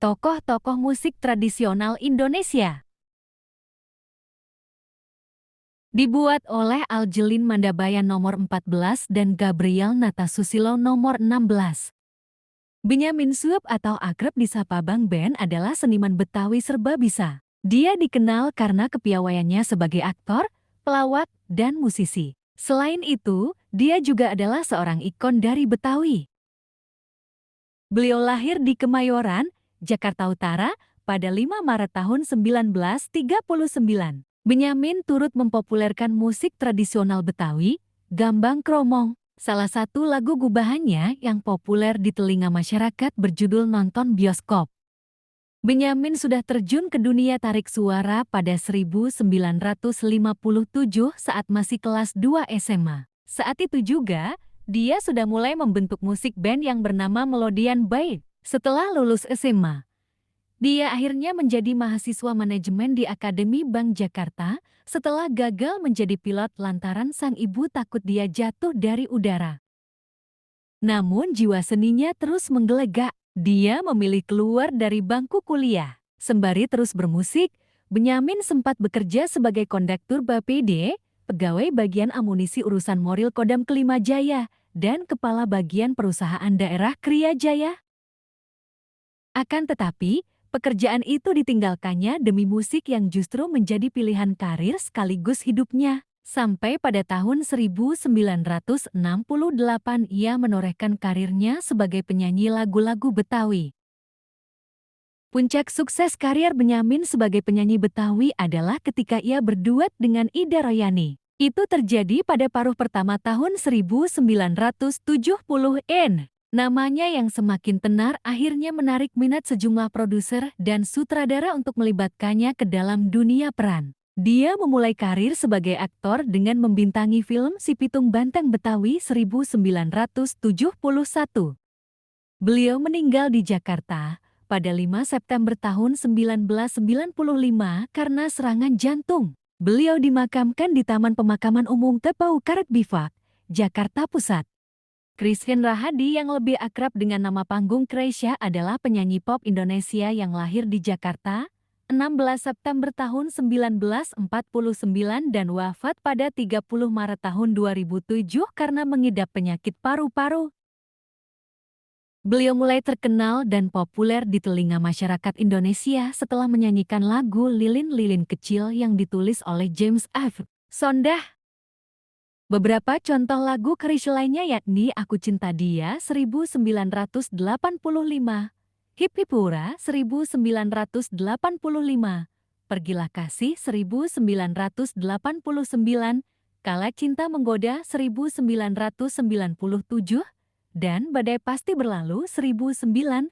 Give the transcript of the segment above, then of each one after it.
Tokoh-tokoh musik tradisional Indonesia. Dibuat oleh Aljelin Mandabayan nomor 14 dan Gabriel Natasusilo nomor 16. Benyamin Sueb atau akrab disapa Bang Ben adalah seniman Betawi serba bisa. Dia dikenal karena kepiawaiannya sebagai aktor, pelawak, dan musisi. Selain itu, dia juga adalah seorang ikon dari Betawi. Beliau lahir di Kemayoran, Jakarta Utara, pada 5 Maret tahun 1939. Benyamin turut mempopulerkan musik tradisional Betawi, Gambang Kromong. Salah satu lagu gubahannya yang populer di telinga masyarakat berjudul Nonton Bioskop. Benyamin sudah terjun ke dunia tarik suara pada 1957 saat masih kelas 2 SMA. Saat itu juga, dia sudah mulai membentuk musik band yang bernama Melodian Bait. Setelah lulus SMA, dia akhirnya menjadi mahasiswa manajemen di Akademi Bank Jakarta setelah gagal menjadi pilot lantaran sang ibu takut dia jatuh dari udara. Namun jiwa seninya terus menggelegak. Dia memilih keluar dari bangku kuliah. Sembari terus bermusik, Benyamin sempat bekerja sebagai kondektur BAPD, pegawai bagian amunisi urusan Moril Kodam Kelima Jaya, dan kepala bagian perusahaan daerah Kriya Jaya. Akan tetapi, pekerjaan itu ditinggalkannya demi musik yang justru menjadi pilihan karir sekaligus hidupnya. Sampai pada tahun 1968 ia menorehkan karirnya sebagai penyanyi lagu-lagu Betawi. Puncak sukses karier Benyamin sebagai penyanyi Betawi adalah ketika ia berduet dengan Ida Royani. Itu terjadi pada paruh pertama tahun 1970-an. Namanya yang semakin tenar akhirnya menarik minat sejumlah produser dan sutradara untuk melibatkannya ke dalam dunia peran. Dia memulai karir sebagai aktor dengan membintangi film Si Pitung Banteng Betawi 1971. Beliau meninggal di Jakarta pada 5 September tahun 1995 karena serangan jantung. Beliau dimakamkan di Taman Pemakaman Umum Tepau Karet Bifak, Jakarta Pusat. Christian Rahadi yang lebih akrab dengan nama panggung Kreisya adalah penyanyi pop Indonesia yang lahir di Jakarta 16 September tahun 1949 dan wafat pada 30 Maret tahun 2007 karena mengidap penyakit paru-paru. Beliau mulai terkenal dan populer di telinga masyarakat Indonesia setelah menyanyikan lagu Lilin-Lilin Kecil yang ditulis oleh James F. Sondah. Beberapa contoh lagu Chrisye lainnya yakni Aku Cinta Dia 1985, Hip Hip Hura 1985, Pergilah Kasih 1989, Kala Cinta Menggoda 1997, dan Badai Pasti Berlalu 1999.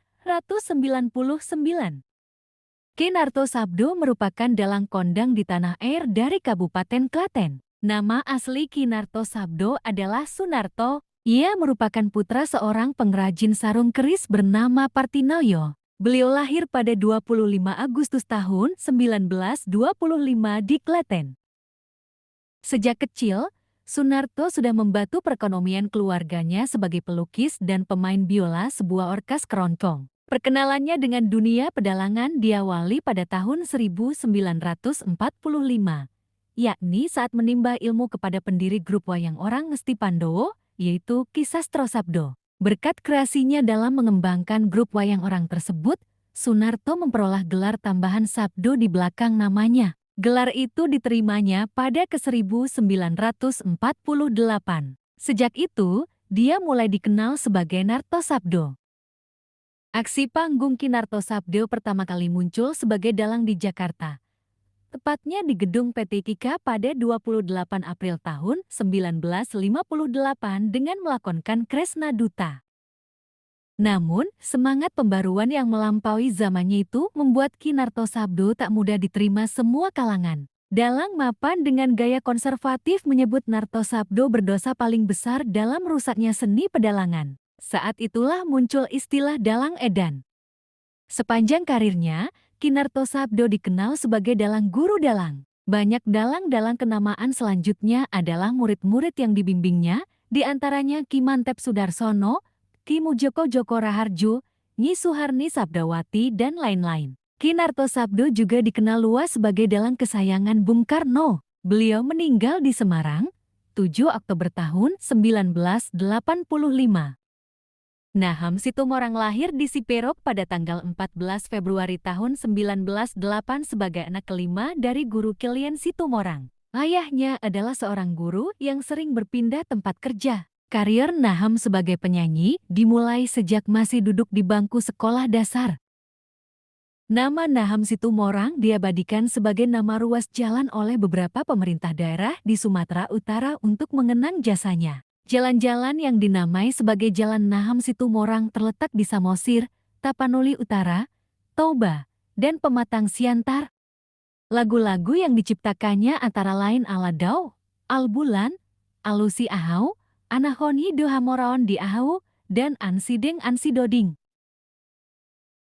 Kinarto Sabdo merupakan dalang kondang di tanah air dari Kabupaten Klaten. Nama asli Kinarto Sabdo adalah Sunarto. Ia merupakan putra seorang pengrajin sarung keris bernama Partinoyo. Beliau lahir pada 25 Agustus tahun 1925 di Klaten. Sejak kecil, Sunarto sudah membantu perekonomian keluarganya sebagai pelukis dan pemain biola sebuah orkes keroncong. Perkenalannya dengan dunia pedalangan diawali pada tahun 1945. Yakni saat menimba ilmu kepada pendiri grup wayang orang Ngesti Pandowo, yaitu Ki Sastro Sabdo. Berkat kreasinya dalam mengembangkan grup wayang orang tersebut, Sunarto memperoleh gelar tambahan Sabdo di belakang namanya. Gelar itu diterimanya pada ke-1948. Sejak itu, dia mulai dikenal sebagai Narto Sabdo. Aksi panggung Kinarto Sabdo pertama kali muncul sebagai dalang di Jakarta. Tepatnya di gedung PT Kika pada 28 April tahun 1958 dengan melakonkan Kresna Duta. Namun, semangat pembaruan yang melampaui zamannya itu membuat Kinarto Sabdo tak mudah diterima semua kalangan. Dalang mapan dengan gaya konservatif menyebut Narto Sabdo berdosa paling besar dalam rusaknya seni pedalangan. Saat itulah muncul istilah dalang edan. Sepanjang karirnya, Kinarto Sabdo dikenal sebagai dalang guru dalang. Banyak dalang-dalang kenamaan selanjutnya adalah murid-murid yang dibimbingnya, di antaranya Ki Mantep Sudarsono, Ki Mujoko Joko Raharjo, Nyi Suharni Sabdawati, dan lain-lain. Ki Narto Sabdo juga dikenal luas sebagai dalang kesayangan Bung Karno. Beliau meninggal di Semarang, 7 Oktober tahun 1985. Naham Situmorang lahir di Siperok pada tanggal 14 Februari tahun 1908 sebagai anak kelima dari Guru Kilian Situmorang. Ayahnya adalah seorang guru yang sering berpindah tempat kerja. Karir Naham sebagai penyanyi dimulai sejak masih duduk di bangku sekolah dasar. Nama Naham Situmorang diabadikan sebagai nama ruas jalan oleh beberapa pemerintah daerah di Sumatera Utara untuk mengenang jasanya. Jalan-jalan yang dinamai sebagai Jalan Naham Situmorang terletak di Samosir, Tapanuli Utara, Toba, dan Pematang Siantar. Lagu-lagu yang diciptakannya antara lain Aladau, Albulan, Alusi Ahau, Anahoni Dohamoraon di Ahau, dan Ansideng Ansidoding.